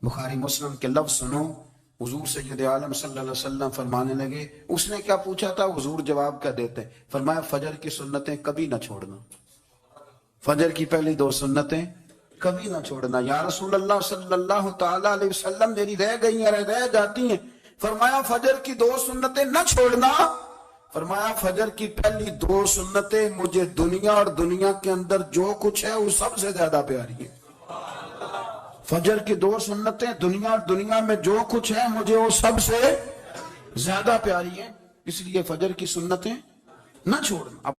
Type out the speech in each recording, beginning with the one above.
بخاری مسلم کے لفظ سنو، حضور سید عالم صلی اللہ علیہ وسلم فرمانے لگے، اس نے کیا پوچھا تھا، حضور جواب کیا دیتے، فرمایا فجر کی سنتیں کبھی نہ چھوڑنا، فجر کی پہلی 2 سنتیں کبھی نہ چھوڑنا۔ یا رسول اللہ صلی اللہ تعالی علیہ وسلم میری رہ گئی ہیں، رہ جاتی ہیں، فرمایا فجر کی 2 سنتیں نہ چھوڑنا، فرمایا فجر کی پہلی 2 سنتیں مجھے دنیا اور دنیا کے اندر جو کچھ ہے وہ سب سے زیادہ پیاری ہے۔ فجر کی 2 سنتیں دنیا اور دنیا میں جو کچھ ہے مجھے وہ سب سے زیادہ پیاری ہیں، اس لیے فجر کی سنتیں نہ چھوڑنا۔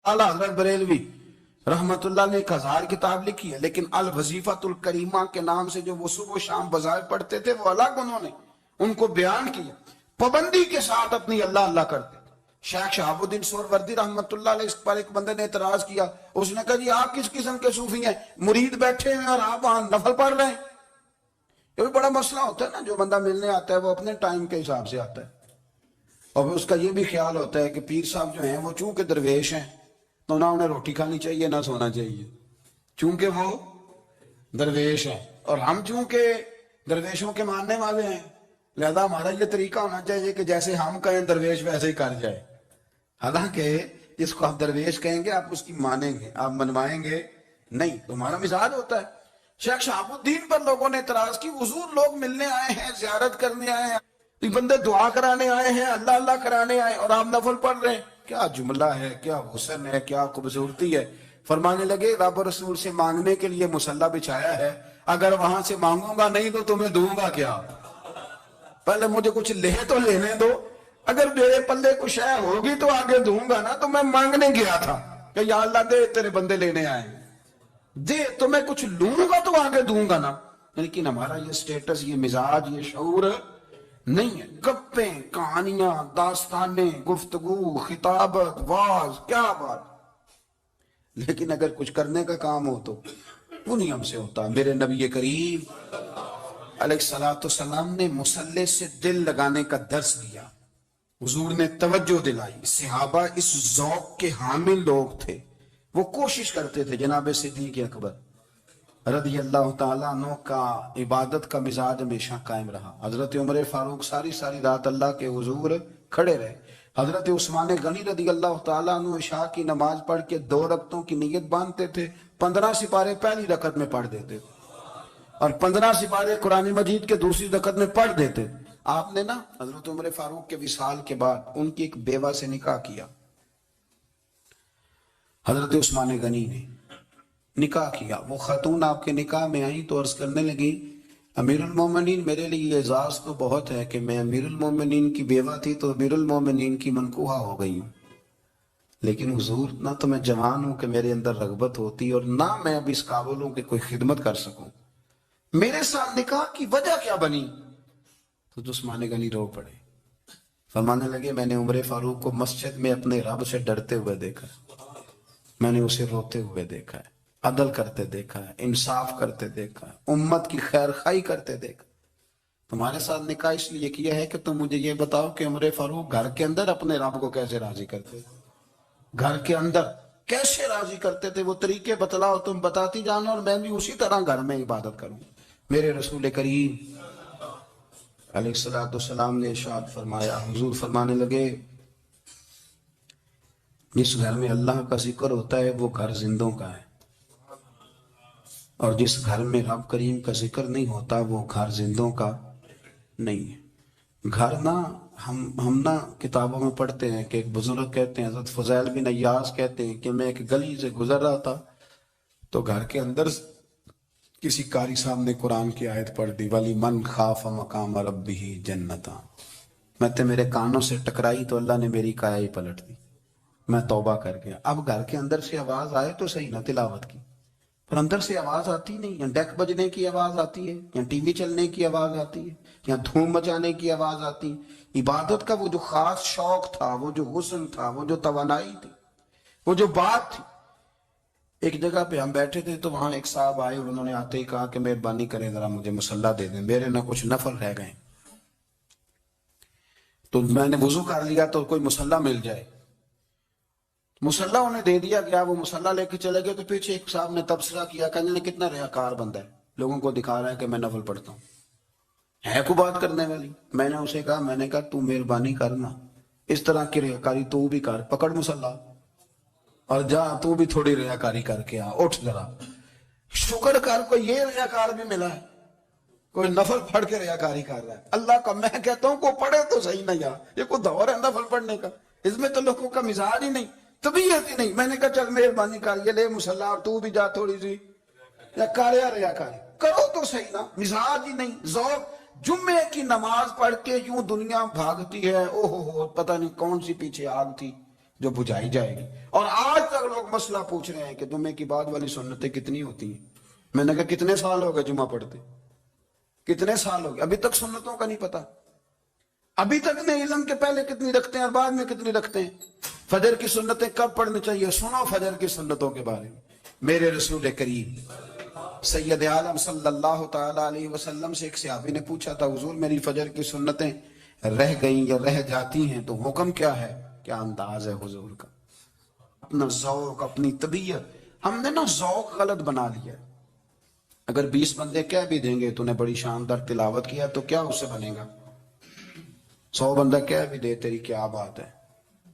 اعلیٰ حضرت بریلوی رحمت اللہ نے 1000 کتاب لکھی ہے، لیکن الوظیفۃ الکریمہ کے نام سے جو وہ صبح و شام بظاہر پڑھتے تھے، وہ الگ انہوں نے ان کو بیان کیا، پابندی کے ساتھ اپنی اللہ اللہ کرتے تھے۔ شیخ شہاب الدین سہروردی رحمت اللہ علیہ اس پر ایک بندے نے اعتراض کیا، اس نے کہا جی آپ کس قسم کے صوفی ہیں، مرید بیٹھے ہیں اور آپ وہاں نفل پڑھ رہے ہیں؟ یہ بھی بڑا مسئلہ ہوتا ہے نا، جو بندہ ملنے آتا ہے وہ اپنے ٹائم کے حساب سے آتا ہے، اور اس کا یہ بھی خیال ہوتا ہے کہ پیر صاحب جو ہیں وہ چونکہ درویش ہیں تو نہ انہیں روٹی کھانی چاہیے نہ سونا چاہیے، چونکہ وہ درویش ہیں، اور ہم چونکہ درویشوں کے ماننے والے ہیں لہذا ہمارا یہ طریقہ ہونا چاہیے کہ جیسے ہم کہیں درویش ویسے ہی کر جائے۔ حالانکہ جس کو آپ درویش کہیں گے آپ اس کی مانیں گے، آپ منوائیں گے نہیں، تمہارا مزاج ہوتا ہے۔ شیخ شہاب الدین پر لوگوں نے اعتراض کی، حضور لوگ ملنے آئے ہیں، زیارت کرنے آئے ہیں، یہ بندے دعا کرانے آئے ہیں، اللہ اللہ کرانے آئے، اور آپ نفل پڑھ رہے ہیں، کیا جملہ ہے، کیا حسن ہے، کیا خوبصورتی ہے۔ فرمانے لگے رب رسول سے مانگنے کے لیے مصلی بچھایا ہے، اگر وہاں سے مانگوں گا نہیں تو تمہیں دوں گا کیا، پہلے مجھے کچھ لے تو لینے دو، اگر میرے پلے کچھ ہے ہوگی تو آگے دوں گا نا، تو میں مانگنے گیا تھا کہ یا اللہ دے تیرے بندے لینے آئے دے، تو میں کچھ لوں گا تو آگے دوں گا نا۔ لیکن ہمارا یہ سٹیٹس، یہ مزاج، یہ شعور نہیں ہے۔ گپیں، کہانیاں، داستانیں، گفتگو، خطابت، واز، کیا بات، لیکن اگر کچھ کرنے کا کام ہو تو وہ نہیں ہم سے ہوتا۔ میرے نبی کریم علیہ السلام نے مصلی سے دل لگانے کا درس دیا، حضور نے توجہ دلائی، صحابہ اس ذوق کے حامل لوگ تھے، وہ کوشش کرتے تھے۔ جناب صدیق اکبر رضی اللہ تعالیٰ عنہ کا عبادت کا مزاج ہمیشہ قائم رہا۔ حضرت عمر فاروق ساری رات اللہ کے حضور کھڑے رہے۔ حضرت عثمان غنی رضی اللہ تعالیٰ عنہ عشاء کی نماز پڑھ کے 2 رکعتوں کی نیت باندھتے تھے، 15 سپارے پہلی رکعت میں پڑھ دیتے تھے اور 15 سپارے قرآن مجید کے دوسری رکعت میں پڑھ دیتے۔ آپ نے نا حضرت عمر فاروق کے وصال کے بعد ان کی ایک بیوہ سے نکاح کیا، حضرت عثمان غنی نے نکاح کیا۔ وہ خاتون آپ کے نکاح میں آئی تو عرض کرنے لگی، امیر المومنین میرے لیے اعزاز تو بہت ہے کہ میں امیر المومنین کی بیوہ تھی تو امیر المومنین کی منکوحہ ہو گئی ہوں، لیکن حضور نہ تو میں جوان ہوں کہ میرے اندر رغبت ہوتی اور نہ میں اب اس قابل ہوں کہ کوئی خدمت کر سکوں، میرے ساتھ نکاح کی وجہ کیا بنی؟ تو عثمان غنی رو پڑے، فرمانے لگے میں نے عمر فاروق کو مسجد میں اپنے رب سے ڈرتے ہوئے دیکھا، میں نے اسے روتے ہوئے دیکھا ہے، عدل کرتے دیکھا ہے، انصاف کرتے دیکھا ہے، امت کی خیر خواہی کرتے دیکھا۔ تمہارے ساتھ نکاح اس لیے کیا ہے کہ تم مجھے یہ بتاؤ کہ عمر فاروق گھر کے اندر اپنے رب کو کیسے راضی کرتے، گھر کے اندر کیسے راضی کرتے تھے، وہ طریقے بتلاؤ، تم بتاتی جانا اور میں بھی اسی طرح گھر میں عبادت کروں۔ میرے رسول کریم علیہ السلام نے ارشاد فرمایا، حضور فرمانے لگے جس گھر میں اللہ کا ذکر ہوتا ہے وہ گھر زندوں کا ہے، اور جس گھر میں رب کریم کا ذکر نہیں ہوتا وہ گھر زندوں کا نہیں ہے۔ گھر نا ہم نا کتابوں میں پڑھتے ہیں کہ ایک بزرگ کہتے ہیں، حضرت فضیل بن عیاض کہتے ہیں کہ میں ایک گلی سے گزر رہا تھا تو گھر کے اندر کسی قاری صاحب نے قرآن کی آیت پڑھ دی، وَلِمَنْ خَافَ مَقَامَ رَبِّهِ جَنَّتَانِ، میں تو میرے کانوں سے ٹکرائی تو اللہ نے میری کایا ہی پلٹ دی، میں توبہ کر گیا۔ اب گھر کے اندر سے آواز آئے تو صحیح نہ تلاوت کی، پر اندر سے آواز آتی نہیں، یا ڈیک بجنے کی آواز آتی ہے، یا ٹی وی چلنے کی آواز آتی ہے، یا دھوم مچانے کی آواز آتی ہے۔ عبادت کا وہ جو خاص شوق تھا، وہ جو حسن تھا، وہ جو توانائی تھی، وہ جو بات تھی۔ ایک جگہ پہ ہم بیٹھے تھے تو وہاں ایک صاحب آئے اور انہوں نے آتے ہی کہا کہ مہربانی کریں ذرا مجھے مصلی دے دیں، میرے نہ کچھ نفل رہ گئے، تو میں نے وضو کر لیا تو کوئی مصلی مل جائے۔ مصلی انہیں دے دیا گیا، وہ مصلی لے کے چلے گئے تو پیچھے ایک صاحب نے تبصرہ کیا، کہنے لگے کتنا ریاکار بندہ ہے، لوگوں کو دکھا رہا ہے کہ میں نفل پڑھتا ہوں. ہے کو بات کرنے والی. میں نے اسے کہا, میں نے کہا تو مہربانی کرنا اس طرح کی ریاکاری تو بھی کر, پکڑ مصلا اور جا تو بھی تھوڑی ریاکاری کر کے آ, اٹھ ذرا. شکر کر کوئی یہ ریاکار بھی ملا ہے, کوئی نفل پڑھ کے ریاکاری کر رہا ہے. اللہ کا میں کہتا ہوں کو پڑھے تو صحیح نہ یار, یہ کوئی دور ہے نفل پڑھنے کا؟ اس میں تو لوگوں کا مزاج ہی نہیں, طبیعت ہی نہیں. میں نے کہا چل مہربانی کر, یہ لے مصلا اور تو بھی جا تھوڑی سی یا کر یا ریاکاری کرو تو صحیح نا. مزاج ہی نہیں, ذوق. جمعے کی نماز پڑھ کے یوں دنیا بھاگتی ہے, او ہو پتہ نہیں کون سی پیچھے آگ تھی جو بجھائی جائے گی. اور آج تک لوگ مسئلہ پوچھ رہے ہیں کہ جمعے کی بعد والی سنتیں کتنی ہوتی ہیں. میں نے کہا کتنے سال ہو گئے جمعہ پڑھتے, کتنے سال ہو گئے, ابھی تک سنتوں کا نہیں پتا, ابھی تک نہیں علم کے پہلے کتنی رکھتے ہیں اور بعد میں کتنی رکھتے ہیں. فجر کی سنتیں کب پڑھنی چاہیے, سنو فجر کی سنتوں کے بارے میں. میرے رسول کریم سید عالم صلی اللہ تعالی علیہ وسلم سے ایک صحابی نے پوچھا تھا, حضور میری فجر کی سنتیں رہ گئیں یا رہ جاتی ہیں تو حکم کیا ہے؟ کیا انداز ہے حضور کا, اپنا ذوق, اپنی طبیعت. ہم نے نا ذوق غلط بنا لیا ہے. اگر 20 بندے کہہ بھی دیں گے تو نے بڑی شاندار تلاوت کیا تو کیا اس سے بنے گا؟ 100 بندہ کہہ بھی دے تیری کیا بات ہے,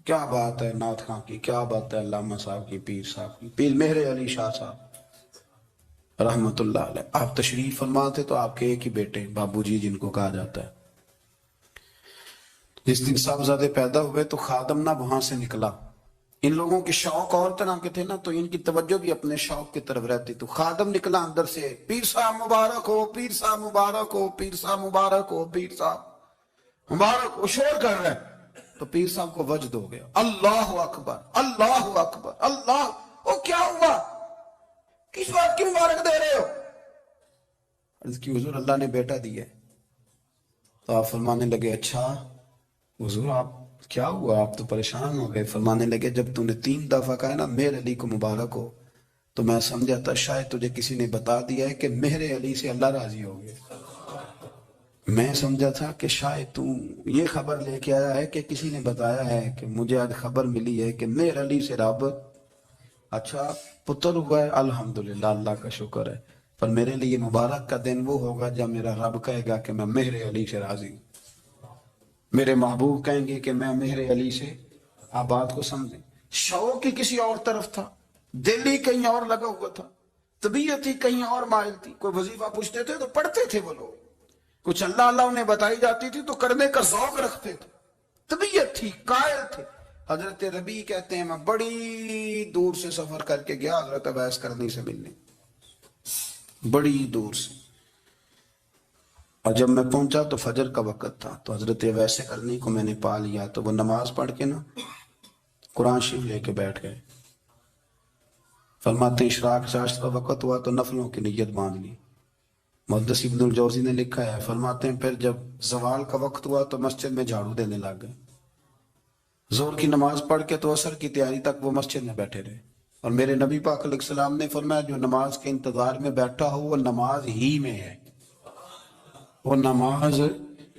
کیا بات ہے نعت خاں کی, کیا بات ہے علامہ صاحب کی, پیر صاحب کی, پیر مہر علی شاہ صاحب رحمت اللہ علیہ. آپ تشریف فرما تھے تو آپ کے ایک ہی بیٹے بابو جی جن کو کہا جاتا ہے, جس دن صاحبزادے پیدا ہوئے تو خادم نہ وہاں سے نکلا. ان لوگوں کے شوق اور طرح کے تھے نا, تو ان کی توجہ بھی اپنے شوق کی طرف رہتی. تو خادم نکلا اندر سے, پیر صاحب مبارک ہو, پیر صاحب مبارک ہو, پیر صاحب مبارک ہو, پیر صاحب مبارک ہو. شور کر رہے ہیں تو پیر صاحب کو وجد ہو گیا, اللہ اکبر, اللہ اکبر, اللہ. وہ کیا ہوا, کس بات کی مبارک دے رہے ہو؟ عرض کی حضور اللہ نے بیٹا دیا. تو آپ فرمانے لگے اچھا حضور آپ کیا ہوا, آپ تو پریشان ہو گئے. فرمانے لگے جب تو نے 3 دفعہ کہا نا مہر علی کو مبارک ہو, تو میں سمجھا تھا شاید تجھے کسی نے بتا دیا ہے کہ مہر علی سے اللہ راضی ہو گئے. میں سمجھا تھا کہ شاید تو یہ خبر لے کے آیا ہے کہ کسی نے بتایا ہے کہ مجھے آج خبر ملی ہے کہ مہر علی سے رب اچھا پتر ہوا ہے, الحمدللہ اللہ کا شکر ہے. پر میرے لیے مبارک کا دن وہ ہوگا جب میرا رب کہے گا کہ میں مہر علی سے راضی ہوں, میرے محبوب کہیں گے کہ میں مہر علی سے. آپ بات کو سمجھیں, شوق ہی کسی اور طرف تھا, دل ہی کہیں اور لگا ہوا تھا, طبیعت ہی کہیں اور مائل تھی. کوئی وظیفہ پوچھتے تھے تو پڑھتے تھے وہ لوگ, کچھ اللہ اللہ انہیں بتائی جاتی تھی تو کرنے کا ذوق رکھتے تھے, طبیعت تھی, قائل تھے. حضرت ربیع کہتے ہیں میں بڑی دور سے سفر کر کے گیا حضرت اویس کرنی سے ملنے, بڑی دور سے. اور جب میں پہنچا تو فجر کا وقت تھا, تو حضرت اویس کرنی کو میں نے پا لیا. تو وہ نماز پڑھ کے نا قرآن شریف لے کے بیٹھ گئے. فرماتے ہیں اشراق چاشت کا وقت ہوا تو نفلوں کی نیت باندھ لی. محدث ابن الجوزی نے لکھا ہے, فرماتے ہیں پھر جب زوال کا وقت ہوا تو مسجد میں جھاڑو دینے لگ گئے. زور کی نماز پڑھ کے تو عصر کی تیاری تک وہ مسجد میں بیٹھے رہے. اور میرے نبی پاک علیہ السلام نے فرمایا جو نماز کے انتظار میں بیٹھا ہو وہ نماز ہی میں ہے, وہ نماز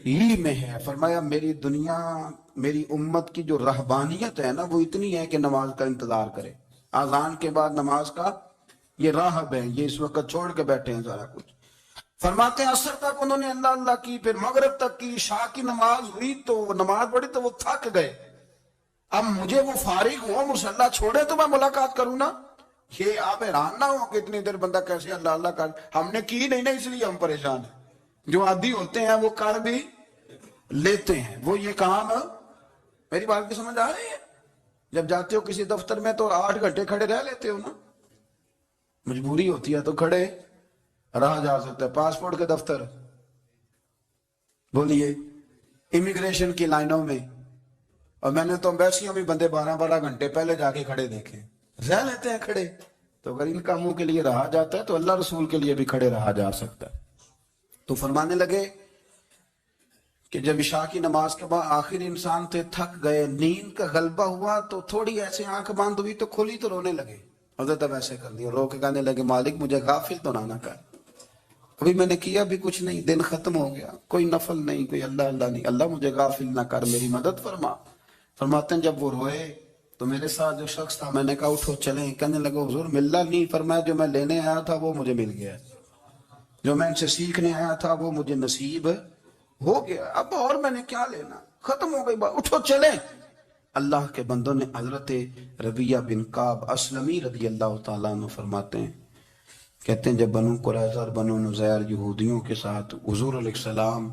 ہی میں ہے. فرمایا میری دنیا میری امت کی جو رہبانیت ہے نا وہ اتنی ہے کہ نماز کا انتظار کرے. اذان کے بعد نماز کا یہ راہب ہے, یہ اس وقت چھوڑ کے بیٹھے ہیں سارا کچھ. فرماتے ہیں عصر تک انہوں نے اللہ اللہ کی, پھر مغرب تک کی, عشاء کی نماز ہوئی تو وہ نماز پڑھی تو وہ تھک گئے. اب مجھے وہ فارغ ہو مصلی چھوڑے تو میں ملاقات کروں نا. یہ آپ حیران نہ ہو کہ اتنی دیر بندہ کیسے اللہ اللہ کر, ہم نے کی نہیں نا اس لیے ہم پریشان ہیں. جو عادی ہوتے ہیں وہ کر بھی لیتے ہیں, وہ یہ کام. میری بات کی سمجھ آ رہی ہے؟ جب جاتے ہو کسی دفتر میں تو 8 گھنٹے کھڑے رہ لیتے ہو نا, مجبوری ہوتی ہے تو کھڑے رہا جا سکتا ہے. پاسپورٹ کے دفتر بولیے, امیگریشن کی لائنوں میں, اور میں نے تو امبیسیوں بھی بندے 12 گھنٹے پہلے جا کے کھڑے دیکھے, رہ لیتے ہیں کھڑے. تو اگر ان کاموں کے لیے رہا جاتا ہے تو اللہ رسول کے لیے بھی کھڑے رہا جا سکتا ہے. تو فرمانے لگے کہ جب عشاء کی نماز کے بعد آخر انسان تھے, تھک گئے, نیند کا غلبہ ہوا تو تھوڑی ایسے آنکھ بند ہوئی تو کھلی تو رونے لگے. حضرت اب ایسے کر دیا, رو کے کہنے لگے مالک مجھے غافل تو نہ کر, ابھی میں نے کیا بھی کچھ نہیں, دن ختم ہو گیا, کوئی نفل نہیں, کوئی اللہ اللہ نہیں, اللہ مجھے غافل نہ کر, میری مدد فرما. فرماتے ہیں جب وہ روئے تو میرے ساتھ جو شخص تھا میں نے کہا اٹھو چلیں. کہنے لگا حضور ملنا نہیں. فرمایا جو میں لینے آیا تھا وہ مجھے مل گیا. جو میں ان سے سیکھنے آیا تھا وہ مجھے نصیب ہو گیا، اب اور میں نے کیا لینا، ختم ہو گئی بات، اٹھو چلیں۔ اللہ کے بندوں نے حضرت ربیہ بن کعب اسلمی رضی اللہ تعالیٰ عنہ فرماتے ہیں، کہتے ہیں جب بنو قریظہ اور بنو نذیر یہودیوں کے ساتھ حضور علیہ السلام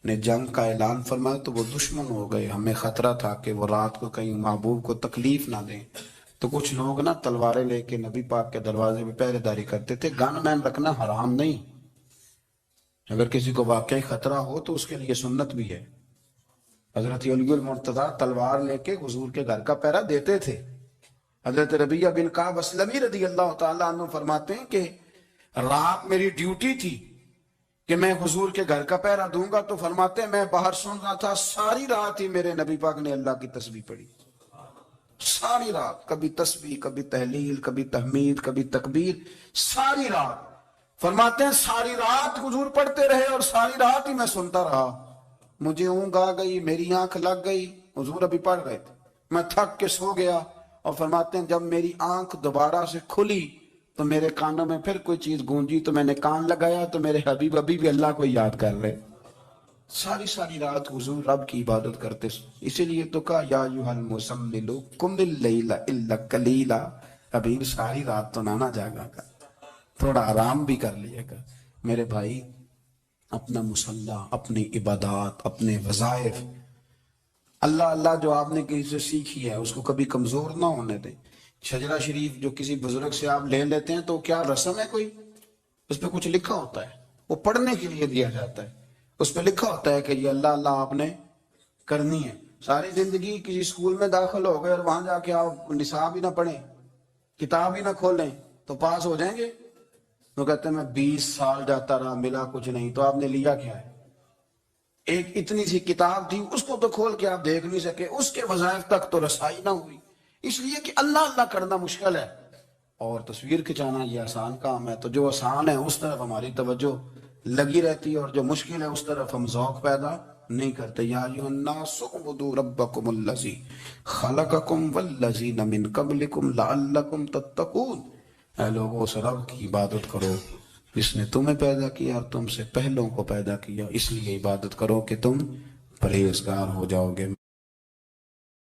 نے جنگ کا اعلان فرمایا تو وہ دشمن ہو گئے، ہمیں خطرہ تھا کہ وہ رات کو کہیں محبوب کو تکلیف نہ دیں، تو کچھ لوگ نا تلواریں لے کے نبی پاک کے دروازے پہ پہرے داری کرتے تھے۔ گن مین رکھنا حرام نہیں، اگر کسی کو واقعی خطرہ ہو تو اس کے لیے سنت بھی ہے۔ حضرت علی المرتضیٰ تلوار لے کے حضور کے گھر کا پہرا دیتے تھے۔ حضرت ربیہ بن کعب اسلمی رضی اللہ تعالیٰ عنہ فرماتے ہیں کہ رات میری ڈیوٹی تھی کہ میں حضور کے گھر کا پہرا دوں گا، تو فرماتے ہیں میں باہر سن رہا تھا، ساری رات ہی میرے نبی پاک نے اللہ کی تسبیح پڑھی، ساری رات، کبھی تسبیح، کبھی تحلیل، کبھی تحمید، کبھی تکبیر، ساری رات۔ فرماتے ہیں ساری رات حضور پڑھتے رہے اور ساری رات ہی میں سنتا رہا، مجھے اونگ آ گئی، میری آنکھ لگ گئی، حضور ابھی پڑھ رہے تھے، میں تھک کے سو گیا، اور فرماتے ہیں جب میری آنکھ دوبارہ سے کھلی تو میرے کانوں میں پھر کوئی چیز گونجی، تو میں نے کان لگایا تو میرے حبیب ابھی بھی اللہ کو یاد کر رہے۔ ساری رات حضور رب کی عبادت کرتے، اسی لیے تو کہا یا ایھا المزمل قم اللیل الا قلیلا، حبیب ساری رات تو نہ جاگا کر، تھوڑا آرام بھی کر لیا کر۔ میرے بھائی اپنا مصلی، اپنی عبادات، اپنے وظائف، اللہ اللہ جو آپ نے کسی سے سیکھی ہے اس کو کبھی کمزور نہ ہونے دیں۔ شجرہ شریف جو کسی بزرگ سے آپ لے لیتے ہیں تو کیا رسم ہے کوئی؟ اس پہ کچھ لکھا ہوتا ہے، وہ پڑھنے کے لیے دیا جاتا ہے، اس پہ لکھا ہوتا ہے کہ یہ اللہ اللہ آپ نے کرنی ہے۔ ساری زندگی کسی اسکول میں داخل ہو گئے اور وہاں جا کے آپ نصاب ہی نہ پڑھیں، کتاب ہی نہ کھولیں تو پاس ہو جائیں گے؟ وہ کہتے ہیں میں 20 سال جاتا رہا ملا کچھ نہیں، تو آپ نے لیا کیا ہے؟ ایک اتنی سی کتاب تھی، اس کو تو کھول کے آپ دیکھ نہیں سکے، اس کے وظائف تک تو رسائی نہ ہوئی، اس لیے کہ اللہ اللہ کرنا مشکل ہے اور تصویر کھچانا یہ آسان کام ہے۔ تو جو آسان ہے اس طرف ہماری توجہ لگی رہتی ہے اور جو مشکل ہے اس طرف ہم ذوق پیدا نہیں کرتے۔ یا ایھا الناس اعبدوا ربکم الذی خلقکم والذین من قبلکم لعلکم تتقون، اے لوگوں اس رب کی عبادت کرو جس نے تمہیں پیدا کیا اور تم سے پہلوں کو پیدا کیا، اس لیے عبادت کرو کہ تم پرہیزگار ہو جاؤ گے۔